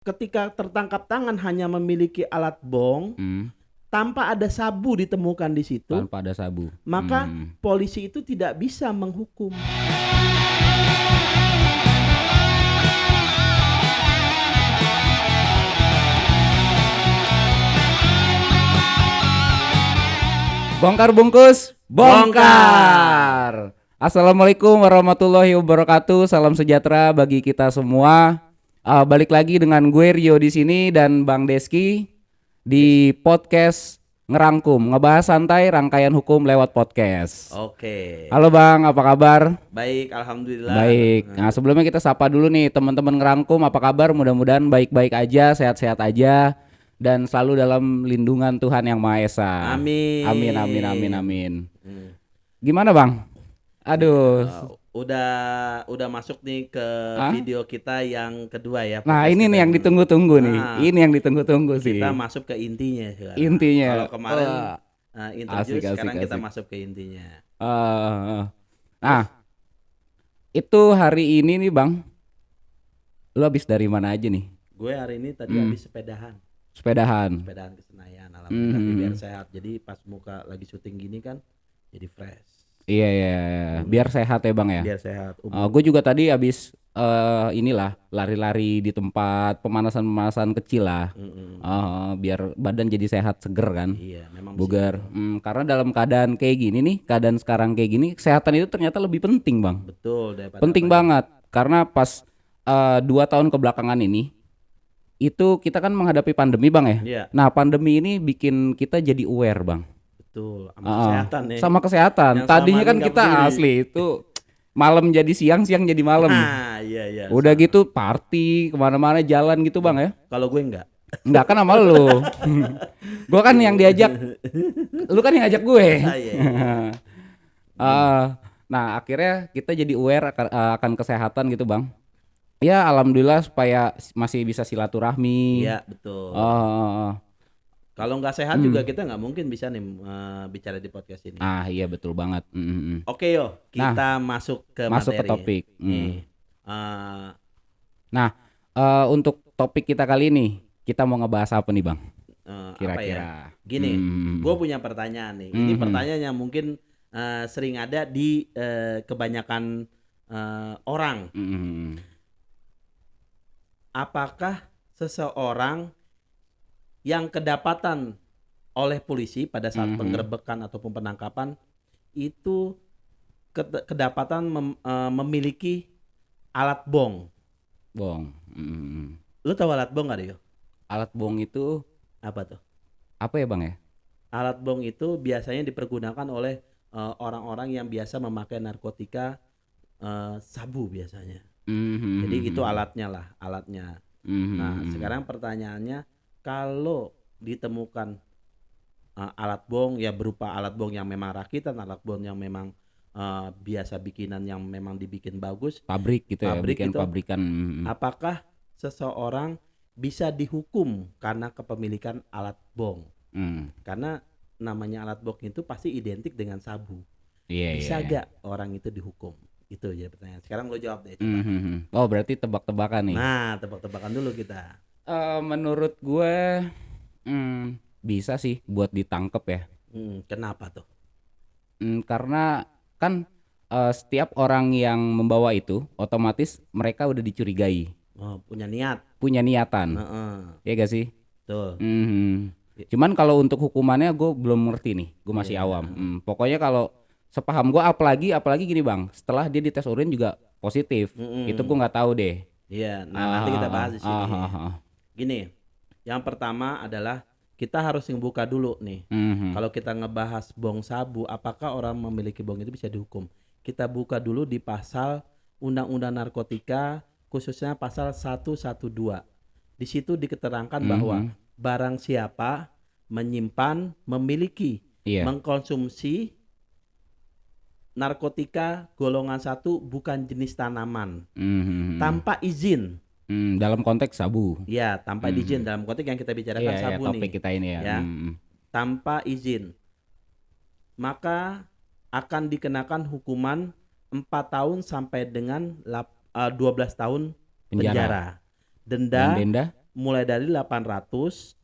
ketika tertangkap tangan hanya memiliki alat bong tanpa ada sabu ditemukan di situ, tanpa ada sabu, maka polisi itu tidak bisa menghukum. Bongkar bungkus, bongkar. Assalamualaikum warahmatullahi wabarakatuh. Salam sejahtera bagi kita semua. Balik lagi dengan gue Rio di sini dan Bang Deski di podcast Ngerangkum, ngebahas santai rangkaian hukum lewat podcast. Oke. Halo Bang, apa kabar? Baik, alhamdulillah. Baik. Nah, sebelumnya kita sapa dulu nih teman-teman Ngerangkum, apa kabar? Mudah-mudahan baik-baik aja, sehat-sehat aja. Dan selalu dalam lindungan Tuhan Yang Maha Esa. Amin. Amin, amin, amin, amin. Gimana Bang? Aduh. Udah masuk nih ke video kita yang kedua ya. Nah ini nih yang ditunggu-tunggu nih. Ini yang ditunggu-tunggu sih. Kita masuk ke intinya sekarang. Intinya. Kalau kemarin introduce, sekarang kita masuk ke intinya. Nah, itu hari ini nih Bang. Lu habis dari mana aja nih? Gue hari ini tadi habis sepedahan ke Senayan, alhamdulillah biar sehat. Jadi pas muka lagi syuting gini kan jadi fresh. Iya. Biar sehat ya Bang ya. Biar sehat. Gue juga tadi habis inilah lari-lari di tempat pemanasan kecil lah. Biar badan jadi sehat, seger kan. Iya, memang bugar. Karena dalam keadaan kayak gini nih, keadaan sekarang kayak gini, kesehatan itu ternyata lebih penting Bang. Betul. Penting banget. Karena pas 2 tahun kebelakangan ini itu kita kan menghadapi pandemi Bang ya. Iya. Nah pandemi ini bikin kita jadi aware Bang. Betul, sama kesehatan nih. Sama kesehatan. Yang tadinya kan kita peduli. asli itu malam jadi siang, siang jadi malam. Iya. Udah gitu party kemana-mana jalan gitu Bang ya. Kalau gue enggak kan sama lu. Gue kan yang diajak. Lu kan yang ajak gue. Iya. Nah akhirnya kita jadi aware akan kesehatan gitu Bang. Ya alhamdulillah supaya masih bisa silaturahmi. Iya betul. Kalau nggak sehat juga kita nggak mungkin bisa nih bicara di podcast ini. Iya betul banget. Oke yo, kita masuk ke topik. Nah, untuk topik kita kali ini kita mau ngebahas apa nih Bang? Apa Kira-kira. ya? Gini, gue punya pertanyaan nih. Ini pertanyaan yang mungkin sering ada di kebanyakan orang. Apakah seseorang yang kedapatan oleh polisi pada saat penggerebekan ataupun penangkapan itu kedapatan memiliki alat bong? Lu tahu alat bong nggak, Dio? Alat bong itu apa tuh? Apa ya Bang ya? Alat bong itu biasanya dipergunakan oleh orang-orang yang biasa memakai narkotika, sabu biasanya. Jadi itu alatnya. Nah, sekarang pertanyaannya, kalau ditemukan alat bong ya berupa alat bong yang memang rakitan, alat bong yang memang biasa bikinan yang memang dibikin bagus, pabrik gitu ya, bikin pabrikan. Apakah seseorang bisa dihukum karena kepemilikan alat bong? Karena namanya alat bong itu pasti identik dengan sabu. Bisa gak orang itu dihukum? Itu aja pertanyaan. Sekarang lo jawab deh coba. Oh berarti tebak-tebakan nih. Nah tebak-tebakan dulu kita. Menurut gue bisa sih buat ditangkep ya. Kenapa tuh? Karena kan setiap orang yang membawa itu otomatis mereka udah dicurigai. Punya niat. Punya niatan. Ya gak sih? Betul. Cuman kalau untuk hukumannya gue belum ngerti nih. Gue masih awam. Pokoknya kalau sepaham gue apalagi gini Bang, setelah dia dites urin juga positif. Itu gue nggak tahu deh. Iya, nanti kita bahas di sini. Gini, yang pertama adalah kita harus membuka dulu nih. Kalau kita ngebahas bong sabu, apakah orang memiliki bong itu bisa dihukum? Kita buka dulu di pasal Undang-Undang Narkotika, khususnya pasal 112. Di situ diketerangkan bahwa barang siapa menyimpan, memiliki, mengkonsumsi narkotika golongan 1 bukan jenis tanaman tanpa izin. Dalam konteks sabu. Ya, tanpa izin dalam konteks yang kita bicarakan sabu nih. Topik kita ini ya. Tanpa izin. Maka akan dikenakan hukuman 4 tahun sampai dengan 12 tahun penjara. Denda mulai dari 800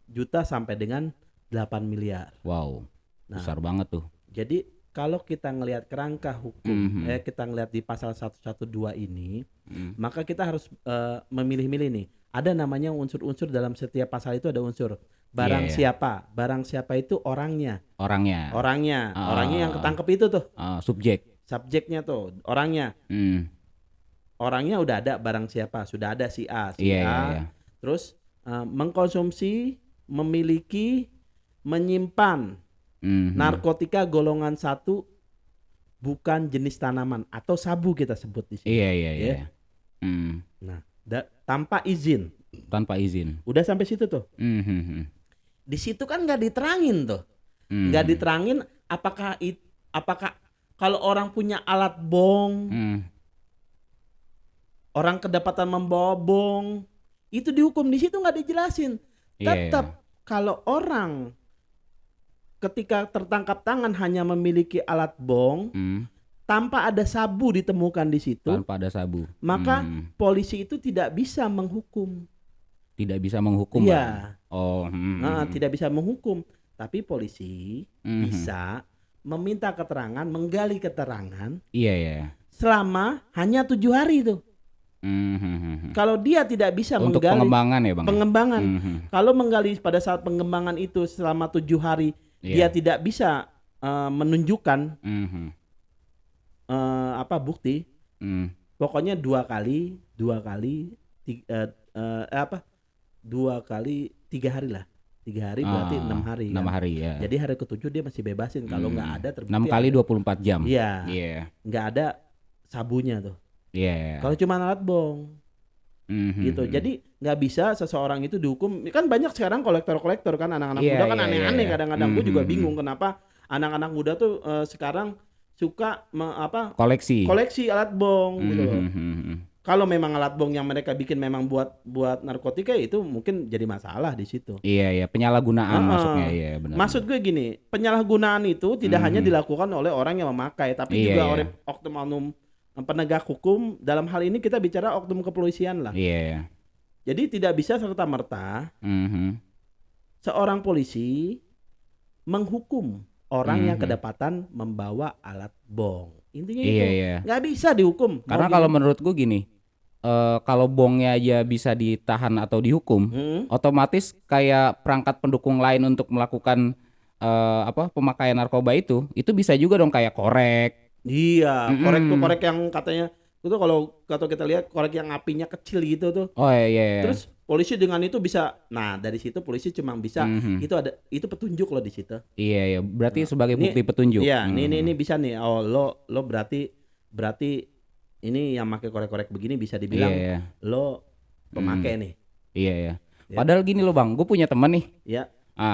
juta sampai dengan 8 miliar. Wow. Besar banget tuh. Jadi kalau kita ngelihat kerangka hukum, kita ngelihat di pasal 112 ini, maka kita harus memilih-milih nih. Ada namanya unsur-unsur dalam setiap pasal itu, ada unsur barang siapa. Barang siapa itu orangnya. Orangnya yang ketangkep itu tuh. Subjeknya tuh orangnya. Orangnya udah ada barang siapa, sudah ada si A. Terus mengkonsumsi, memiliki, menyimpan narkotika golongan 1 bukan jenis tanaman atau sabu kita sebut di sini. Iya. Nah, tanpa izin. Udah sampai situ tuh. Di situ kan nggak diterangin tuh. Nggak diterangin apakah kalau orang punya alat bong, orang kedapatan membawa bong, itu dihukum. Di situ nggak dijelasin. Tetap kalau orang ketika tertangkap tangan hanya memiliki alat bong, tanpa ada sabu ditemukan di situ, maka polisi itu tidak bisa menghukum. Ya? Tidak bisa menghukum. Tapi polisi bisa meminta keterangan, menggali keterangan. Selama hanya 7 hari itu. Kalau dia tidak bisa untuk menggali pengembangan ya Bang. Pengembangan. Kalau menggali pada saat pengembangan itu selama 7 hari dia tidak bisa menunjukkan bukti. Pokoknya 2 kali 3 hari lah. 3 hari berarti 6 hari. 6 hari ya. Jadi hari ke-7 dia masih bebasin kalau nggak ada terbukti. 6 kali 24 jam. Iya. Nggak ada sabunya tuh. Kalau cuma alat bong. Gitu. Jadi nggak bisa seseorang itu dihukum. Kan banyak sekarang kolektor-kolektor kan, anak-anak muda kan aneh-aneh kadang-kadang. Gue juga bingung kenapa anak-anak muda tuh sekarang suka koleksi alat bong gitu loh. Kalau memang alat bong yang mereka bikin memang buat narkotika, itu mungkin jadi masalah di situ. Iya, penyalahgunaan masuknya. Iya, benar. Maksud gue gini, penyalahgunaan itu tidak hanya dilakukan oleh orang yang memakai, tapi juga oleh oknum penegak hukum. Dalam hal ini kita bicara oknum kepolisian lah. Jadi tidak bisa serta-merta seorang polisi menghukum orang yang kedapatan membawa alat bong. Intinya itu nggak bisa dihukum. Karena kalau menurut gue gini, kalau bongnya aja bisa ditahan atau dihukum, otomatis kayak perangkat pendukung lain untuk melakukan pemakaian narkoba itu bisa juga dong, kayak korek. Iya, korek yang katanya itu kalau kita lihat korek yang apinya kecil gitu tuh. Terus polisi dengan itu bisa, nah dari situ polisi cuma bisa itu petunjuk loh di situ. Iya, berarti sebagai bukti petunjuk. Iya, ini bisa nih. Oh, lo berarti ini yang pakai korek-korek begini bisa dibilang lo pemakai nih. Iya. Padahal gini loh Bang, gue punya teman nih. Iya.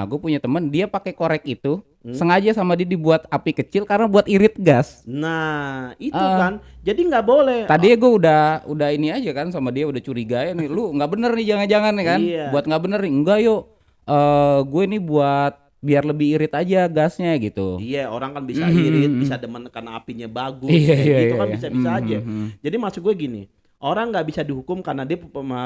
Gue punya teman, dia pakai korek itu sengaja sama dia dibuat api kecil karena buat irit gas. Nah itu kan, jadi nggak boleh. Tadinya gue udah ini aja kan sama dia, udah curiga nih, lu nggak bener nih jangan-jangan nih kan, buat nggak bener nih. Enggak yuk, gue ini buat biar lebih irit aja gasnya gitu. Iya, orang kan bisa irit, bisa demen karena apinya bagus, gitu kan bisa aja. Jadi maksud gue gini, orang nggak bisa dihukum karena dia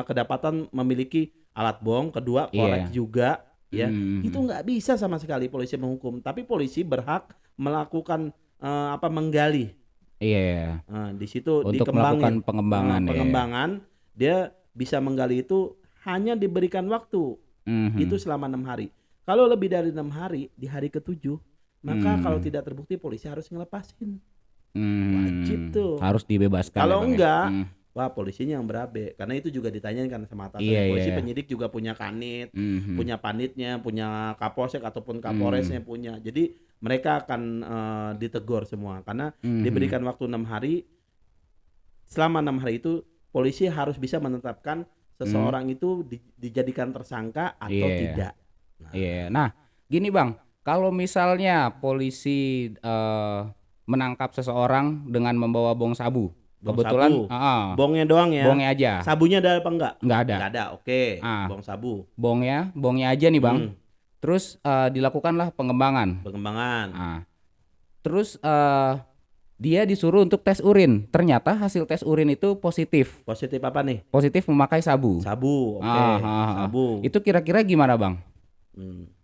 kedapatan memiliki alat bong, kedua korek juga. Ya, itu nggak bisa sama sekali polisi menghukum. Tapi polisi berhak melakukan menggali. Di situ untuk melakukan pengembangan. Dia bisa menggali itu hanya diberikan waktu. Itu selama 6 hari. Kalau lebih dari 6 hari, di hari ke-7, maka kalau tidak terbukti polisi harus ngelepasin. Wajib tuh. Harus dibebaskan. Kalau enggak, wah polisinya yang berabe, karena itu juga ditanyakan sama atasan. Polisi penyidik juga punya kanit, punya panitnya, punya kapolsek ataupun kapolresnya punya. Jadi mereka akan ditegur semua karena diberikan waktu 6 hari. Selama 6 hari itu polisi harus bisa menetapkan seseorang itu dijadikan tersangka atau tidak. Nah, gini Bang, kalau misalnya polisi menangkap seseorang dengan membawa bong sabu. Kebetulan bongnya doang ya. Bongnya aja. Sabunya ada apa enggak? Enggak ada. Enggak ada. Oke. Bong sabu. Bongnya aja nih Bang. Terus dilakukanlah pengembangan. Terus dia disuruh untuk tes urin. Ternyata hasil tes urin itu positif. Positif apa nih? Positif memakai sabu. Sabu, oke. Sabu. Itu kira-kira gimana, Bang?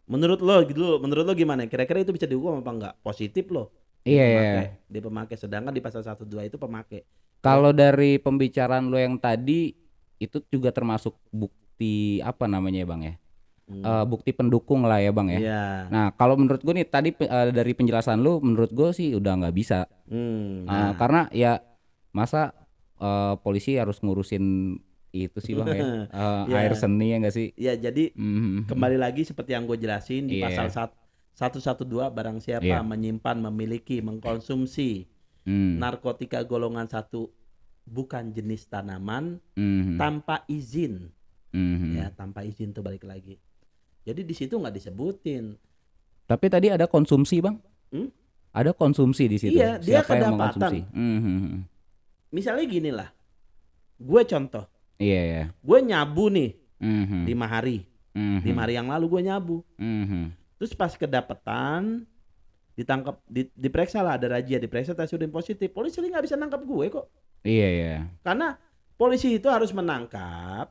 Menurut lo gimana? Kira-kira itu bisa dihukum apa enggak? Positif lo. Iya. Dia pemakai, sedangkan di pasal 1.2 itu pemakai. Kalau dari pembicaraan lo yang tadi itu juga termasuk bukti apa namanya ya, Bang ya? Bukti pendukung lah ya, Bang ya. Iya. Nah, kalau menurut gue nih tadi dari penjelasan lu, menurut gue sih udah nggak bisa. Karena ya masa polisi harus ngurusin itu sih, Bang ya. Air seni ya nggak sih? Iya, jadi kembali lagi seperti yang gue jelasin di pasal 112, barang siapa menyimpan, memiliki, mengkonsumsi narkotika golongan 1 bukan jenis tanaman tanpa izin. Ya, tanpa izin tuh balik lagi. Jadi di situ nggak disebutin. Tapi tadi ada konsumsi, Bang. Ada konsumsi di situ. Iya, dia siapa yang mengkonsumsi? kedapatan. Misalnya gini lah, gue contoh. Iya. Gue nyabu nih 5 hari. 5 hari yang lalu gue nyabu. Terus pas kedapatan, ditangkap, diperiksa lah, ada razia, diperiksa tes urin positif. Polisi nggak bisa nangkap gue kok. Iya. Karena polisi itu harus menangkap,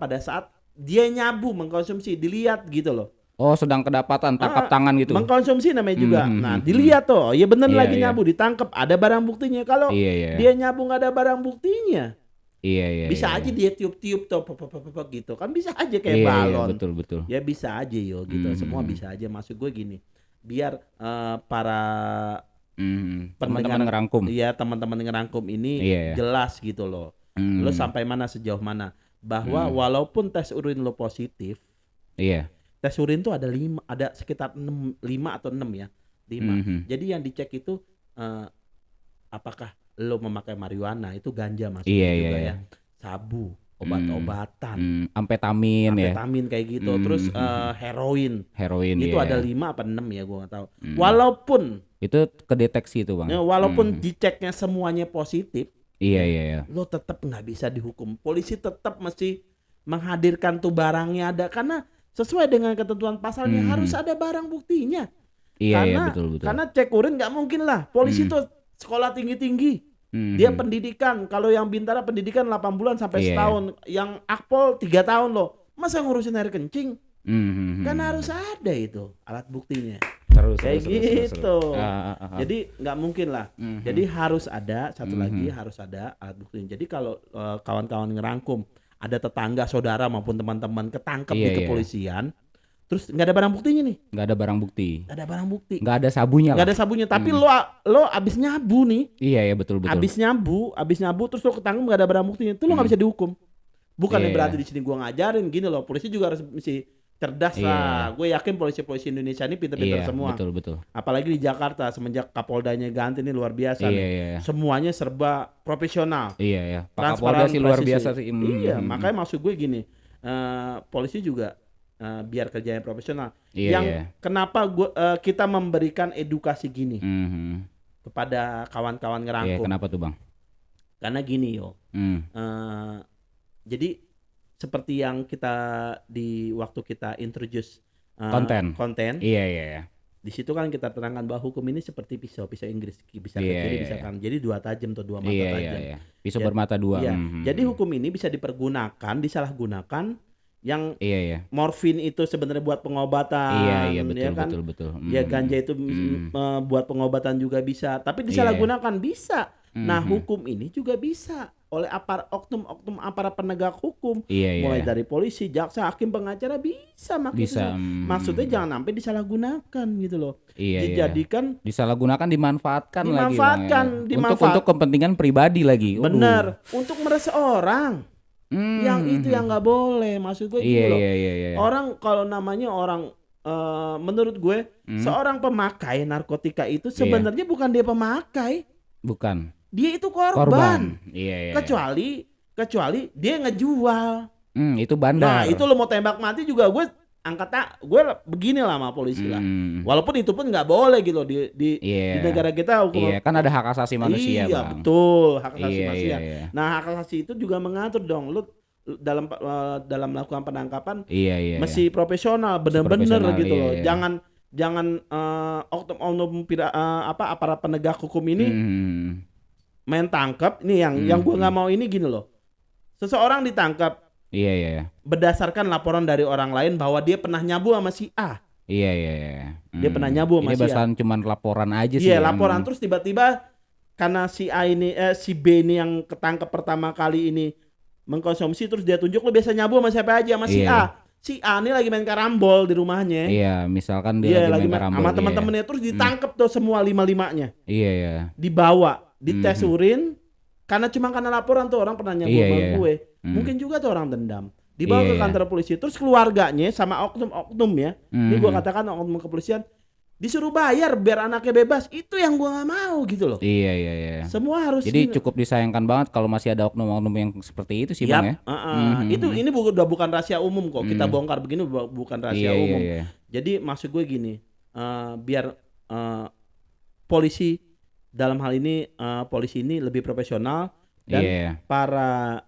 pada saat dia nyabu mengkonsumsi, dilihat gitu loh. Oh, sedang kedapatan, tangkap tangan gitu. Mengkonsumsi namanya juga. Nah, dilihat tuh, ya bener lagi nyabu, ditangkap, ada barang buktinya. Kalau dia nyabu nggak ada barang buktinya, bisa aja dia tiup-tiup tuh, gitu kan, bisa aja kayak balon. Betul. Ya bisa aja gitu. Semua bisa aja. Maksud gue gini, biar para teman-teman ngerangkum. Iya, teman-teman ngerangkum ini jelas gitu loh. Lo sampai mana, sejauh mana, bahwa walaupun tes urin lo positif, tes urin tuh ada sekitar 5 atau 6 ya. 5. Jadi yang dicek itu apakah lo memakai marijuana, itu ganja maksudnya juga ya. Sabu, obat-obatan, amfetamin kayak gitu. Terus heroin itu ada 5 apa 6 ya, gua nggak tahu. Walaupun itu kedeteksi itu, Bang. Walaupun diceknya semuanya positif, iya. Lo tetap nggak bisa dihukum. Polisi tetap mesti menghadirkan tuh barangnya ada, karena sesuai dengan ketentuan pasalnya harus ada barang buktinya. Iya, betul. Karena cek urin nggak mungkin lah. Polisi tuh sekolah tinggi-tinggi. Dia pendidikan, kalau yang Bintara pendidikan 8 bulan sampai setahun, yang Akpol 3 tahun loh. Masa ngurusin air kencing? Kan harus ada itu alat buktinya. Kayak gitu. Jadi nggak mungkin lah. Jadi harus ada satu lagi, harus ada alat buktinya. Jadi kalau kawan-kawan ngerangkum, ada tetangga, saudara maupun teman-teman ketangkep di kepolisian, terus nggak ada barang buktinya nih. Nggak ada barang bukti. Nggak ada sabunya. Tapi lo abis nyabu nih. Iya, betul. Abis nyabu terus lo ketangkep nggak ada barang buktinya, itu lo nggak bisa dihukum. Bukannya berarti di sini gua ngajarin gini loh. Polisi juga harus mesti cerdas lah. Gue yakin polisi-polisi Indonesia ini pintar-pintar semua. Betul. Apalagi di Jakarta semenjak Kapoldanya ganti ini luar biasa nih. Semuanya serba profesional. Iya. Pak Kapolda sih luar biasa sih. Iya, makanya maksud gue gini, polisi juga biar kerjanya profesional. Kenapa kita memberikan edukasi gini kepada kawan-kawan ngerangkum? Kenapa tuh, Bang? Karena gini yo. Jadi seperti yang kita di waktu kita introduce konten. Iya. Di situ kan kita terangkan bahwa hukum ini seperti pisau Inggris, bisa ke kiri, bisa kanan. Jadi 2 tajam atau 2 mata tajam. Iya. Pisau bermata 2. Iya. Jadi hukum ini bisa dipergunakan, disalahgunakan. Yang morfin itu sebenarnya buat pengobatan. Iya, betul. Ya ganja itu buat pengobatan juga bisa, tapi disalahgunakan bisa. Nah, hukum ini juga bisa oleh oknum-oknum aparat penegak hukum, mulai dari polisi, jaksa, hakim, pengacara bisa maksudnya. Maksudnya jangan sampai disalahgunakan gitu loh. Dijadikan disalahgunakan, dimanfaatkan lagi. Untuk kepentingan pribadi lagi. Benar, untuk meres orang. Yang itu yang nggak boleh, maksud gue gitu loh. Orang kalau namanya orang menurut gue seorang pemakai narkotika itu sebenarnya bukan dia pemakai. Bukan. Dia itu korban. Iya. Kecuali dia ngejual. Itu bandar. Nah, itu lo mau tembak mati juga gue gue begini lah sama polisi lah. Walaupun itu pun nggak boleh gitu di negara kita hukum. Iya, kan ada hak asasi manusia, Bang. Iya, betul, hak asasi manusia. Nah, hak asasi itu juga mengatur dong lu dalam melakukan penangkapan mesti profesional, benar-benar gitu loh. jangan oknum-oknum aparat penegak hukum ini main tangkap. Ini yang gue nggak mau ini gini loh. Seseorang ditangkap. Iya. Berdasarkan laporan dari orang lain bahwa dia pernah nyabu sama si A. Iya. Dia pernah nyabu sama Ini si A. bahasan cuman laporan aja sih. Iya, laporan terus tiba-tiba karena si A ini si B ini yang ketangkep pertama kali ini mengkonsumsi, terus dia tunjuk lo biasa nyabu sama siapa aja, sama si A. Si A ini lagi main karambol di rumahnya. Iya, misalkan dia lagi main karambol sama teman-temannya, terus ditangkep tuh semua 5-5-nya. Iya. Dibawa, dites urin karena laporan tuh orang pernah nyabu sama gue. Mungkin juga tuh orang dendam. Dibawa ke kantor polisi, terus keluarganya sama oknum-oknum ya. Ini gue katakan oknum kepolisian disuruh bayar biar anaknya bebas. Itu yang gue nggak mau gitu loh. Iya. Semua harus. Jadi cukup disayangkan banget kalau masih ada oknum-oknum yang seperti itu sih Bang ya. Ini udah bukan rahasia umum kok. Kita bongkar begini bukan rahasia umum. Iya. Jadi maksud gue gini, biar polisi dalam hal ini polisi ini lebih profesional dan para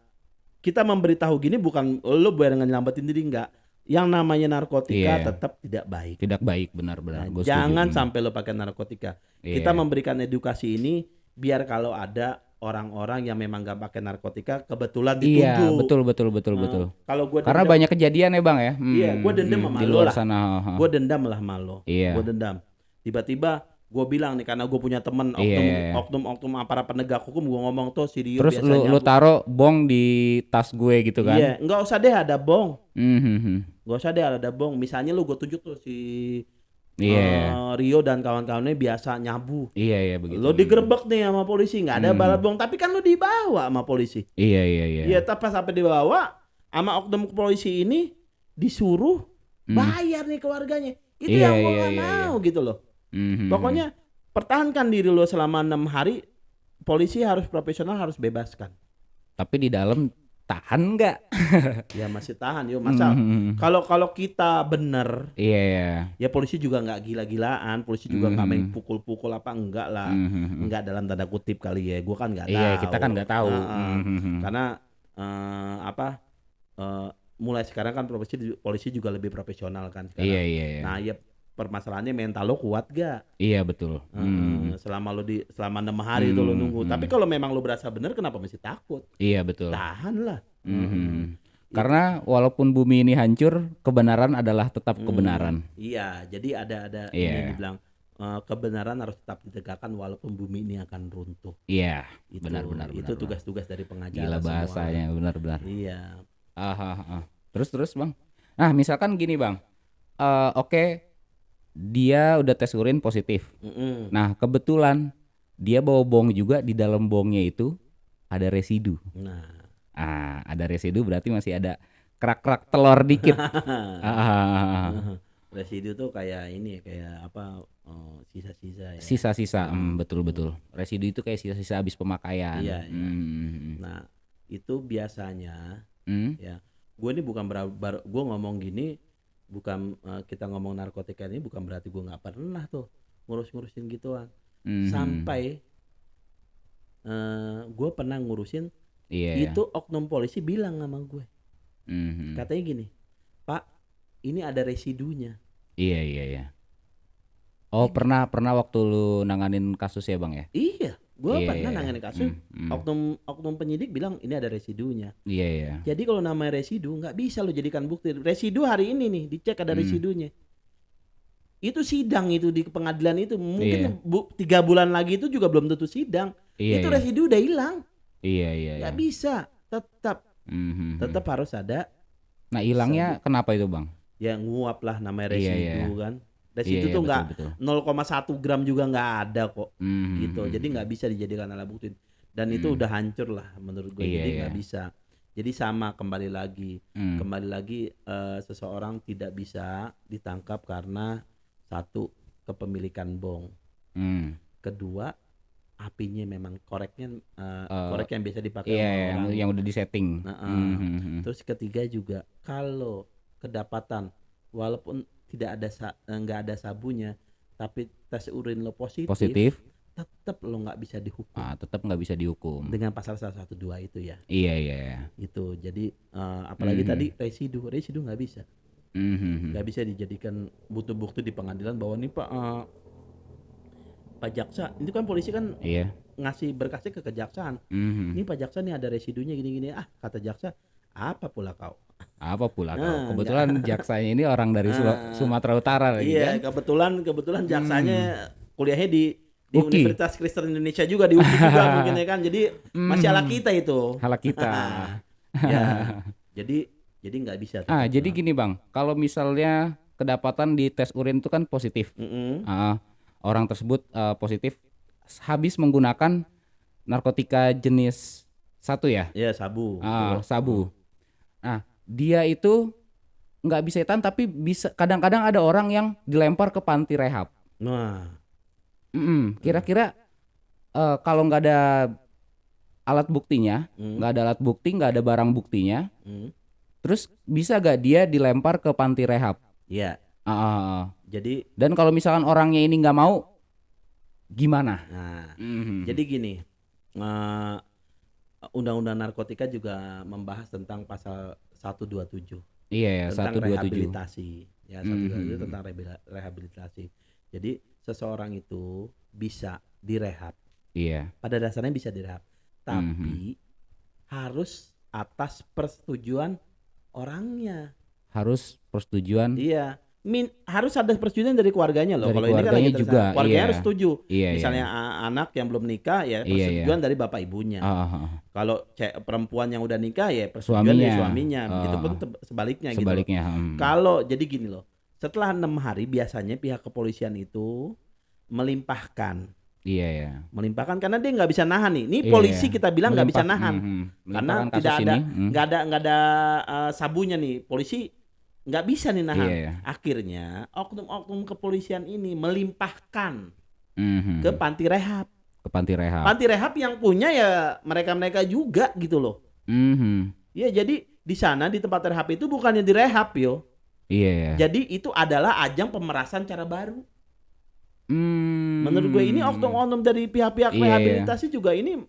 kita memberitahu gini bukan lo biar nyelamatin diri, enggak. Yang namanya narkotika tetap tidak baik. Tidak baik, benar-benar. Nah, jangan sampai lo pakai narkotika. Kita memberikan edukasi ini biar kalau ada orang-orang yang memang gak pakai narkotika kebetulan dituduh. Iya, betul. Kalau gue karena banyak kejadian ya Bang ya. Iya, gue dendam sama di lo luar lah. sana. Gue dendam lah sama lo. Iya. Gue dendam. Tiba-tiba gue bilang nih karena gue punya temen oknum aparat penegak hukum, gue ngomong tuh si Rio terus biasanya lu taruh bong di tas gue gitu kan. Iya, nggak usah deh ada bong. Nggak usah deh ada bong. Misalnya lu gue tunjuk tuh si Rio dan kawan-kawannya biasa nyabu. Iya begitu. Lo digerebek nih sama polisi, nggak ada balat bong, tapi kan lo dibawa sama polisi. Iya. Iya, tapi sampai dibawa sama oknum polisi ini disuruh bayar nih keluarganya. Itu yang gue nggak mau gitu loh. Pokoknya pertahankan diri lo selama 6 hari. Polisi harus profesional, harus bebaskan. Tapi di dalam tahan nggak? Ya masih tahan. Yo masa kalau kita bener. Iya. Ya polisi juga nggak gila-gilaan. Polisi juga nggak main pukul-pukul apa enggak lah. Enggak dalam tanda kutip kali ya. Gue kan nggak tahu. Iya, kita kan nggak tahu. Karena mulai sekarang kan polisi juga lebih profesional kan sekarang. Iya. Nah ya permasalahannya mental lo kuat gak? Iya betul. Selama 6 hari itu lo nunggu. Tapi kalau memang lo berasa bener, kenapa mesti takut? Iya betul. Tahan lah. Karena walaupun bumi ini hancur, kebenaran adalah tetap kebenaran. Iya, jadi ada ini dibilang kebenaran harus tetap ditegakkan walaupun bumi ini akan runtuh. Iya, benar. Itu tugas-tugas dari pengacara. Gila bahasanya, benar. Iya. Terus Bang. Nah misalkan gini Bang, oke. Dia udah tes urin positif. Nah kebetulan dia bawa bong juga, di dalam bongnya itu ada residu. Ada residu berarti masih ada kerak-kerak telur dikit. Residu tuh kayak ini, kayak apa? Sisa-sisa ya. Sisa-sisa, betul. Residu itu kayak sisa-sisa habis pemakaian. Iya. Nah itu biasanya ya. Gue ini bukan gue ngomong gini. Bukan kita ngomong narkotika ini bukan berarti gue nggak pernah tuh ngurusin gituan. Sampai gue pernah ngurusin itu oknum polisi bilang sama gue, katanya gini, Pak, ini ada residunya. Iya. Oh pernah waktu lu nanganin kasus ya Bang ya? Iya, gue pernah nanganin kasus. Oknum penyidik bilang ini ada residunya. Iya. Jadi kalau namanya residu nggak bisa lo jadikan bukti. Residu hari ini nih dicek ada residunya. Itu sidang itu di pengadilan itu mungkin 3 bulan lagi itu juga belum tentu sidang. Itu residu udah hilang. Iya. Nggak bisa, tetap harus ada. Nah hilangnya kenapa itu Bang? Ya nguap lah namanya residu kan. Residu tuh nggak 0,1 gram juga nggak ada kok, gitu. Jadi nggak bisa dijadikan alat bukti. Dan itu udah hancur lah menurut gue. Jadi nggak bisa. Jadi sama kembali lagi seseorang tidak bisa ditangkap karena satu kepemilikan bong, kedua apinya memang korek yang biasa dipakai orang yang udah disetting. Terus ketiga juga kalau kedapatan walaupun nggak ada sabunya tapi tes urin lo positif tetap lo nggak bisa dihukum. Tetap nggak bisa dihukum dengan pasal 112 itu ya. Iya. Itu jadi apalagi tadi residu nggak bisa. Nggak bisa dijadikan bukti-bukti di pengadilan bahwa nih Pak Jaksa, itu kan polisi kan ngasih berkasnya ke kejaksaan. Ini Pak Jaksa nih ada residunya gini-gini. Kata jaksa, apa pula kau? Kebetulan jaksanya ini orang dari Sumatera Utara lagi iya, kan? kebetulan jaksanya kuliahnya di Universitas Kristen Indonesia juga, di UKI juga mungkin ya kan. Jadi masih ala kita itu. Ala kita. Ya. Jadi nggak bisa. Jadi gini Bang, kalau misalnya kedapatan di tes urin itu kan positif. Orang tersebut positif habis menggunakan narkotika jenis 1 ya? Iya, sabu. Sabu. Nah, dia itu nggak bisa ditahan, tapi bisa kadang-kadang ada orang yang dilempar ke panti rehab. Nah, kira-kira kalau nggak ada alat buktinya, nggak ada barang buktinya, terus bisa gak dia dilempar ke panti rehab? Iya. Jadi, dan kalau misalkan orangnya ini nggak mau, gimana? Jadi gini, Undang-Undang Narkotika juga membahas tentang pasal 127. Iya, tentang 127. Rehabilitasi. Ya, 127 tentang rehabilitasi. Jadi seseorang itu bisa direhab. Iya. Pada dasarnya bisa direhab, tapi harus atas persetujuan orangnya. Harus persetujuan. Iya. Harus ada persetujuan dari keluarganya loh. Kalau ini kan lagi juga, keluarganya harus setuju. Iya. Misalnya anak yang belum nikah ya persetujuan dari bapak ibunya. Kalau perempuan yang udah nikah ya persetujuan dari suaminya. Begitupun sebaliknya. Gitu. Kalau jadi gini loh. Setelah 6 hari biasanya pihak kepolisian itu melimpahkan. Iya. Melimpahkan karena dia nggak bisa nahan nih. Ini polisi kita bilang nggak bisa nahan. Karena tidak ada sabunya nih. Polisi nggak bisa nih nahan. Akhirnya oknum-oknum kepolisian ini melimpahkan ke panti rehab. Panti rehab yang punya ya mereka juga gitu loh. Ya jadi di sana di tempat rehab itu bukannya direhab yo. Iya. Jadi itu adalah ajang pemerasan cara baru. Menurut gue ini oknum-oknum dari pihak-pihak rehabilitasi juga ini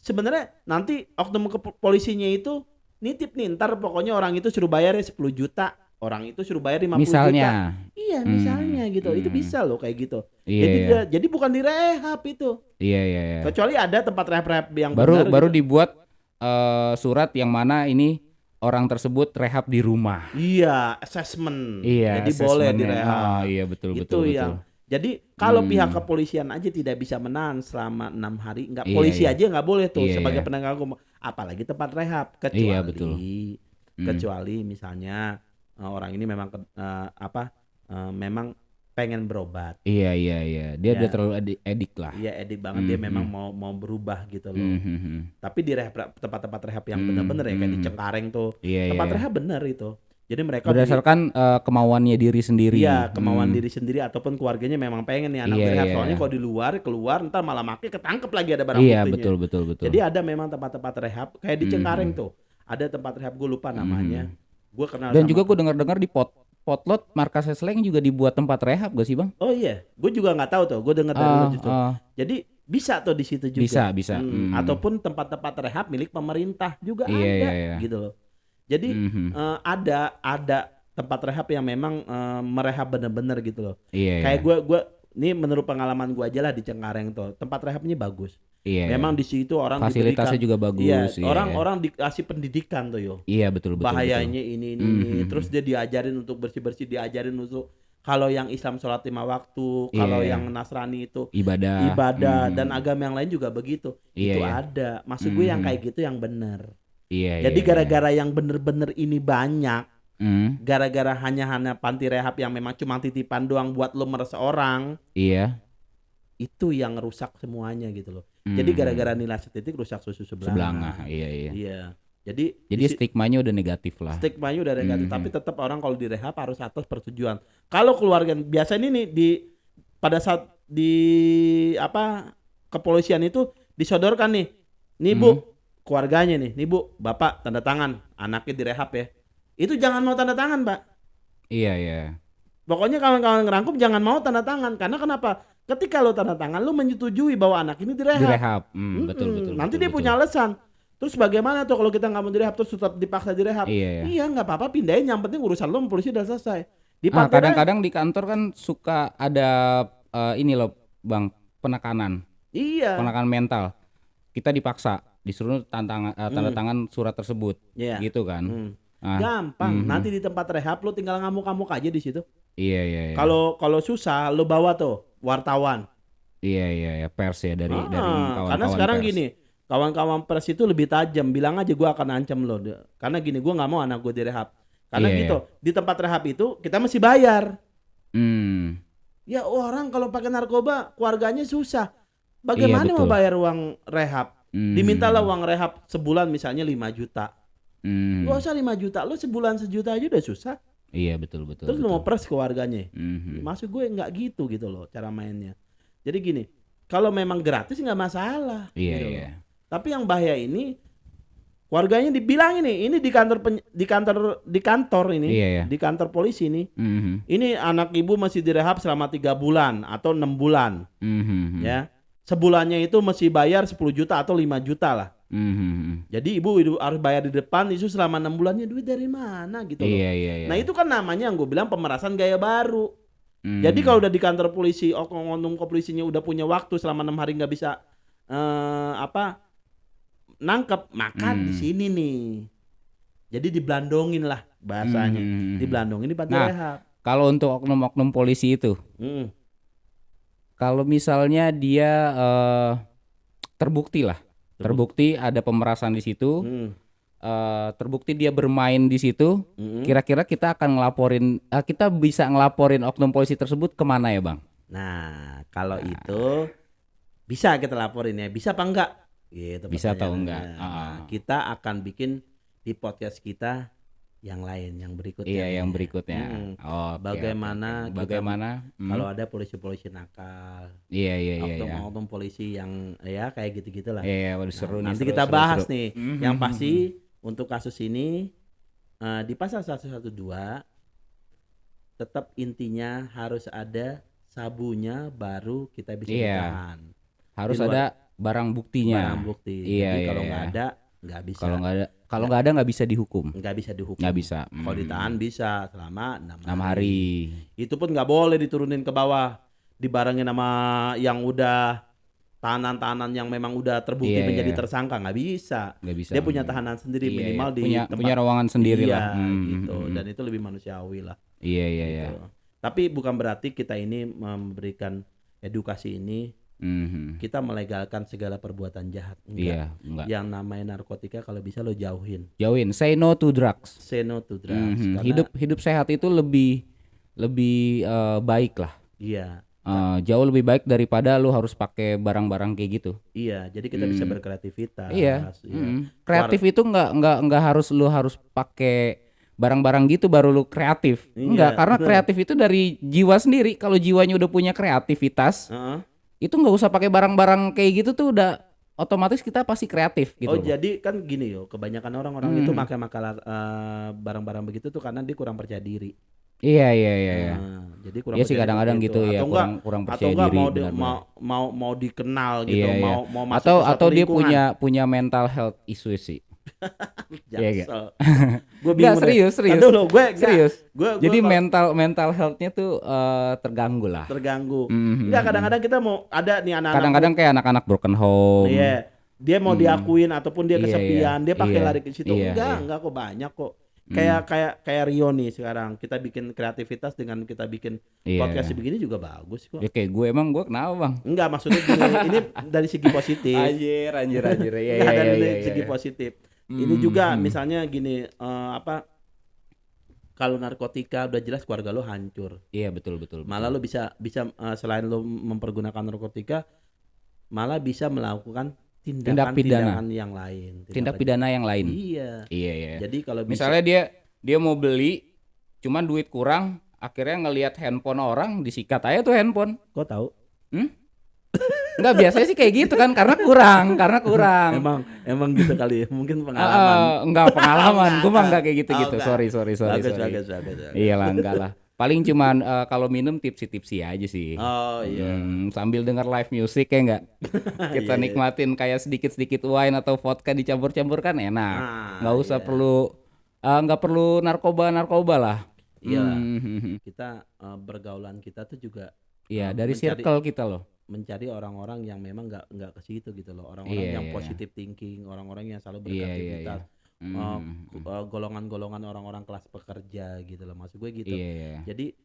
sebenarnya nanti oknum polisinya itu nitip nih, ntar pokoknya orang itu suruh bayar 10 juta. Orang itu suruh bayar 50 misalnya. juta. Iya, misalnya gitu. Itu bisa loh kayak gitu. Iya. Jadi bukan direhab itu. Iya. Kecuali ada tempat rehab yang baru gitu. Dibuat surat yang mana ini orang tersebut rehab di rumah. Iya, assessment. Iya, jadi boleh direhab. Iya, betul. Jadi kalau pihak kepolisian aja tidak bisa menahan selama 6 hari, polisi aja nggak boleh tuh sebagai penegak hukum, apalagi tempat rehab, kecuali misalnya orang ini memang memang pengen berobat. Iya. Dia udah terlalu edik lah. Iya, edik banget. Dia memang mau berubah gitu loh. Tapi di tempat-tempat rehab yang benar-benar ya kayak di Cengkareng tuh, tempat rehab benar itu. Jadi mereka berdasarkan kemauannya diri sendiri. Iya, kemauan diri sendiri ataupun keluarganya memang pengen nih anak direhab. Soalnya kalau di luar keluar ntar malah ketangkep lagi ada barang buktinya. Iya, betul. Jadi ada memang tempat-tempat rehab kayak di Cengkareng tuh. Ada tempat rehab, gue lupa namanya. Gue kenal. Dan juga gue dengar Potlot markas Sleng juga dibuat tempat rehab gak sih Bang? Oh iya, gue juga nggak tahu tuh. Gue dengar dari lo justru. Jadi bisa tuh di situ juga. Bisa. Ataupun tempat-tempat rehab milik pemerintah juga ada, gitu loh. Jadi ada tempat rehab yang memang merehab bener-bener gitu loh. Kayak gue ini menurut pengalaman gue aja lah di Cengkareng tuh, tempat rehabnya bagus. Memang di situ orang fasilitasnya juga bagus. Orang dikasih pendidikan tuh yo. Iya, betul. Bahayanya ini. Terus dia diajarin untuk bersih-bersih, diajarin untuk kalau yang Islam sholat 5 waktu, kalau yang Nasrani itu ibadah dan agama yang lain juga begitu. Itu ada. Maksud gue yang kayak gitu yang bener. Jadi gara-gara yang bener-bener ini banyak, gara-gara hanya panti rehab yang memang cuma titipan doang buat lo meres orang, itu yang rusak semuanya gitu loh. Jadi gara-gara nilai setitik rusak susu sebelanga. Iya. Jadi stigmanya udah negatif lah. Stigmanya udah negatif, tapi tetap orang kalau direhab harus atas persetujuan. Kalau keluarga biasa ini nih pada saat kepolisian itu disodorkan nih Bu, keluarganya nih Bu, Bapak tanda tangan anaknya direhab ya. Itu jangan mau tanda tangan, Pak. Iya. Pokoknya kawan-kawan ngerangkum jangan mau tanda tangan. Karena kenapa? Ketika lo tanda tangan, lo menyetujui bahwa anak ini direhab. Betul. Nanti dia punya alasan. Terus bagaimana tuh kalau kita nggak mau direhab terus tetap dipaksa direhab? Iya. Nggak apa-apa, pindahin, yang penting urusan lo sama polisi udah selesai. Kadang-kadang di kantor kan suka ada ini loh Bang, penekanan. Iya. Penekanan mental. Kita dipaksa disuruh tanda tangan surat tersebut. Gitu kan. Gampang. Nanti di tempat rehab lo tinggal ngamuk-ngamuk aja di situ. Iya. Kalau susah lo bawa tuh wartawan. Iya, pers ya dari kawan-kawan. Karena sekarang pers. gini, kawan-kawan pers itu lebih tajam. Bilang aja gue akan ancam lo. Karena gini, gue nggak mau anak gue direhab. Karena gitu, di tempat rehab itu kita mesti bayar. Ya orang kalau pakai narkoba keluarganya susah. Bagaimana mau bayar uang rehab? Dimintalah uang rehab sebulan misalnya 5 juta. Gak usah 5 juta, lo sebulan 1 juta aja udah susah. Iya betul. Terus lo mau pers keluarganya. Maksud gue nggak gitu loh cara mainnya. Jadi gini, kalau memang gratis nggak masalah. Iya. Tapi yang bahaya ini keluarganya dibilang ini di kantor ini, di kantor polisi ini. Ini anak ibu masih direhab selama 3 bulan atau 6 bulan. Ya. Sebulannya itu mesti bayar 10 juta atau 5 juta lah. Jadi ibu harus bayar di depan itu selama 6 bulannya, duit dari mana gitu loh. Iya. Nah itu kan namanya yang gue bilang pemerasan gaya baru. Jadi kalau udah di kantor polisi, oknum kepolisinya udah punya waktu selama 6 hari nggak bisa nangkep, maka di sini nih. Jadi diblandongin lah bahasanya. Diblandongin di panti rehab. Kalau untuk oknum-oknum polisi itu, kalau misalnya dia terbukti ada pemerasan di situ, terbukti dia bermain di situ, kira-kira kita akan kita bisa ngelaporin oknum polisi tersebut kemana ya Bang? Nah kalau itu bisa kita laporin ya, bisa apa enggak? Gitu, bisa atau enggak? Kita akan bikin di podcast kita yang lain, yang berikutnya. Iya, yang berikutnya. Bagaimana kalau ada polisi-polisi nakal? Iya. Oknum polisi yang ya kayak gitu-gitulah. Iya, udah seru nih. Nanti kita bahas nih. Yang pasti untuk kasus ini di pasal 112 tetap intinya harus ada sabunya baru kita bisa ditahan. Harus ada barang buktinya. Barang bukti. Jadi kalau nggak ada nggak bisa. Kalau nggak ada nggak bisa dihukum. Nggak bisa dihukum. Nggak bisa. Kalau ditahan bisa selama 6 hari. Itu pun nggak boleh diturunin ke bawah. Dibarengin sama yang udah tahanan-tahanan yang memang udah terbukti menjadi tersangka, nggak bisa. Dia punya tahanan sendiri minimal di tempat, punya ruangan sendiri lah. Gitu. Dan itu lebih manusiawi lah. Iya. Gitu. Tapi bukan berarti kita ini memberikan edukasi ini kita melegalkan segala perbuatan jahat. Enggak. Yang namanya narkotika kalau bisa lo jauhin. Say no to drugs. Say no to drugs. Hidup sehat itu lebih baik lah. Iya. Jauh lebih baik daripada lu harus pakai barang-barang kayak gitu. Iya, jadi kita bisa berkreativitas. Iya. Kreatif itu nggak harus lu harus pakai barang-barang gitu baru lu kreatif. Enggak, karena kreatif itu dari jiwa sendiri. Kalau jiwanya udah punya kreativitas, itu nggak usah pakai barang-barang kayak gitu tuh udah otomatis kita pasti kreatif gitu. Jadi kan gini kebanyakan orang-orang itu pakai barang-barang begitu tuh karena dia kurang percaya diri. Iya. Jadi kurang sih kadang-kadang gitu ya, kurang percaya diri. Mau dikenal gitu, mau masuk atau ke suatu dia lingkungan. punya mental health issues sih. Jaksel. Gue bingung. Serius. Serius. Jadi Gua mental health-nya tuh terganggu lah. Terganggu. Enggak, kadang-kadang kita mau ada nih anak-anak. Kadang-kadang kayak anak-anak broken home. Iya. Dia mau diakuin ataupun dia kesepian, dia pakai lari ke situ. Enggak kok, banyak kok. Kayak Rio nih sekarang, kita bikin kreativitas dengan kita bikin podcast begini juga bagus kok. Ya kayak gue, emang gue kenapa Bang? Enggak, maksudnya gini, ini dari segi positif. Anjir. Iya, dari segi positif. Ini juga misalnya gini, kalau narkotika udah jelas keluarga lo hancur. Iya, betul. Malah lo bisa selain lo mempergunakan narkotika, malah bisa melakukan tindak pidana yang lain. Tindak pidana yang lain. Iya. Jadi kalau misalnya dia mau beli, cuman duit kurang, akhirnya ngelihat handphone orang, disikat aja tuh handphone. Kok tahu? Enggak, biasanya sih kayak gitu kan, karena kurang. Emang gitu kali ya, mungkin pengalaman. Enggak pengalaman, gue mah enggak kayak gitu. Sorry. Bagus. Iyalah, enggak lah. Paling cuman kalau minum tipsi-tipsi aja sih. Oh iya. Sambil denger live music ya enggak. Kita nikmatin kayak sedikit-sedikit wine atau vodka dicampur-campur kan enak. Nggak usah nggak perlu narkoba lah. Iya. Kita bergaulan kita tuh juga dari circle kita loh. Mencari orang-orang yang memang nggak ke situ gitu loh. Orang-orang yang positive thinking, orang-orang yang selalu beraktivitas. Golongan-golongan orang-orang kelas pekerja gitu loh, maksud gue gitu. Jadi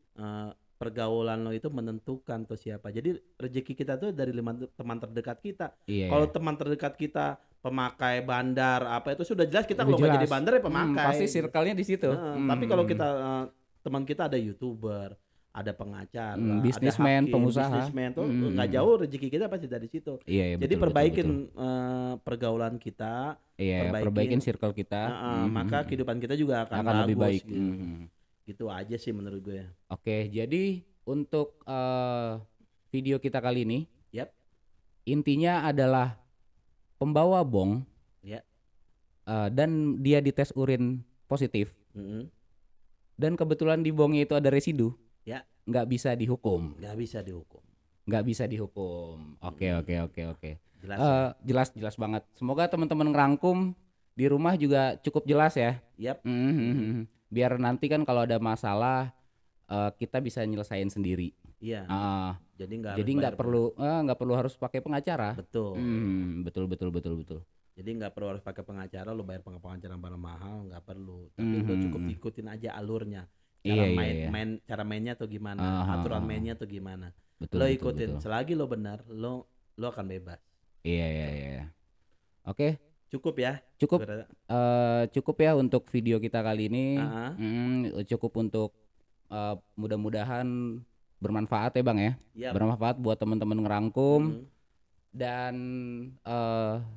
pergaulan lo itu menentukan tuh siapa. Jadi rezeki kita tuh dari teman terdekat kita. Kalau teman terdekat kita pemakai bandar apa itu sudah jelas kita kalau nggak jadi bandar ya pemakai. Pasti circle-nya di situ. Tapi kalau kita teman kita ada YouTuber, ada pengacara, bisnismen, pengusaha, tuh nggak jauh rezeki kita pasti dari situ. Jadi perbaikin pergaulan kita, perbaikin circle kita, maka kehidupan kita juga akan lebih baik. Gitu. Gitu aja sih menurut gue. Oke, jadi untuk video kita kali ini, intinya adalah pembawa bong, dan dia dites urin positif, dan kebetulan di bongnya itu ada residu. Nggak bisa dihukum. Oke. Jelas banget. Semoga teman-teman ngerangkum di rumah juga cukup jelas ya. Biar nanti kan kalau ada masalah kita bisa nyelesain sendiri. Jadi nggak perlu harus pakai pengacara. Betul. Betul. Jadi nggak perlu harus pakai pengacara, lo bayar pengacara mahal nggak perlu. Tapi lo cukup ikutin aja alurnya. Cara mainnya tuh gimana, aturan mainnya tuh gimana. Lo ikutin, selagi lo benar, lo akan bebas. Iya. Oke. Cukup ya. Cukup ya untuk video kita kali ini. Cukup untuk mudah-mudahan bermanfaat ya Bang ya. Bermanfaat buat teman-teman ngerangkum. Dan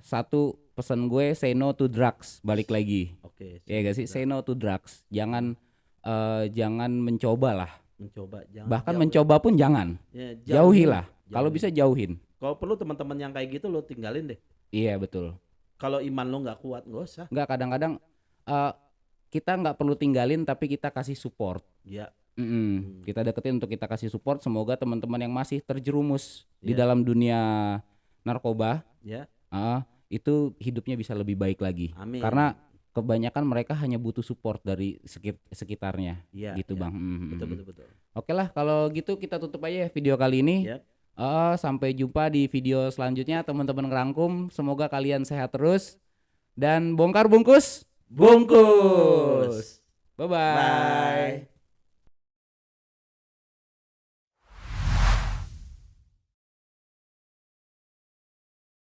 satu pesan gue, say no to drugs, balik lagi. Iya gak sih, say no to drugs. Jangan mencoba lah. Bahkan mencoba pun jangan. Jauhilah. Kalau bisa jauhin. Kalau perlu teman-teman yang kayak gitu lo tinggalin deh. Iya betul. Kalau iman lo nggak kuat nggak usah. Nggak, kadang-kadang kita nggak perlu tinggalin tapi kita kasih support. Kita deketin untuk kita kasih support. Semoga teman-teman yang masih terjerumus di dalam dunia narkoba, itu hidupnya bisa lebih baik lagi. Amin. Karena kebanyakan mereka hanya butuh support dari sekitarnya, gitu Bang. Betul. Oke lah, kalau gitu kita tutup aja video kali ini. Sampai jumpa di video selanjutnya teman-teman ngerangkum. Semoga kalian sehat terus dan bongkar bungkus. Bye bye.